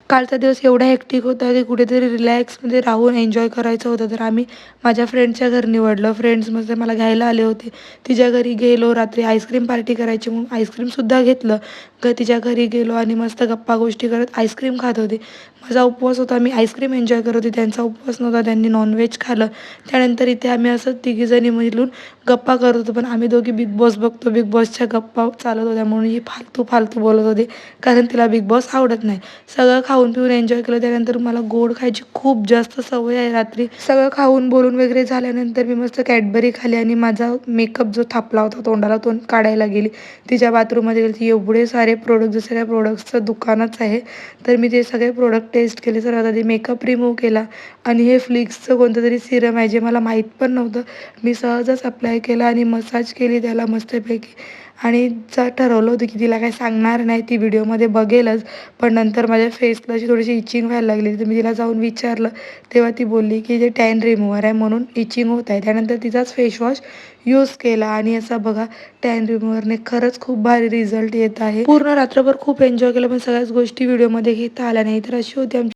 कालचा दिवस एवढा हेक्टिक होता की कुठेतरी रिलॅक्समध्ये राहून एन्जॉय करायचं होतं, तर आम्ही माझ्या फ्रेंडच्या घर निवडलं. फ्रेंड्समध्ये मला घ्यायला आले होते. तिच्या घरी गेलो. रात्री आईस्क्रीम पार्टी करायची म्हणून आईस्क्रीमसुद्धा घेतलं. तिच्या घरी गेलो आणि मस्त गप्पा गोष्टी करत आईस्क्रीम खात होते. माझा उपवास होता. मी आईस्क्रीम एन्जॉय करत होते. त्यांचा उपवास नव्हता. त्यांनी नॉनव्हेज खाल्लं. त्यानंतर इथे आम्ही असं तिघीजणी मिळून गप्पा करत होतो. पण आम्ही दोघी बिग बॉस बघतो. बिग बॉसच्या गप्पा चालत होत्या म्हणून ही फालतू बोलत होती, कारण तिला बिग बॉस आवडत नाही. सगळं खाऊन पिऊन एन्जॉय केलं. त्यानंतर मला गोड खायची खूप जास्त सवय आहे. रात्री सगळं खाऊन बोलून वगैरे झाल्यानंतर मी मस्त कॅडबरी खाल्ली आणि माझा मेकअप जो थापला होता तोंडाला तो काढायला गेली. तिच्या बाथरूममध्ये गेली. एवढे सारे प्रोडक्ट, जसं काय प्रोडक्ट्सचं दुकानच आहे. तर मी ते सगळे प्रोडक्ट टेस्ट केले. सर्वात आधी मेकअप रिमूव्ह केला आणि हे फ्लिक्सचं कोणतं तरी सिरम आहे जे मला माहीत पण नव्हतं. मी सहजच अप्लाय केलं आणि मसाज केली त्याला मस्तपैकी. आणि ठरवलं होतं की तिला काही सांगणार नाही, ती व्हिडिओमध्ये बघेलच. पण नंतर माझ्या फेसला अशी थोडीशी इचिंग व्हायला लागली. तर मी तिला जाऊन विचारलं, तेव्हा ती बोलली की ते टॅन रिमूव्हर आहे म्हणून इचिंग होत आहे. त्यानंतर तिचाच फेसवॉश यूज केला आणि असा बघा टॅन रिमूव्हरने खरंच खूप भारी रिझल्ट येत आहे. पूर्ण रात्रभर खूप एन्जॉय केलं, पण सगळ्याच गोष्टी व्हिडिओमध्ये घेता आल्या नाही. तर अशी होती आमची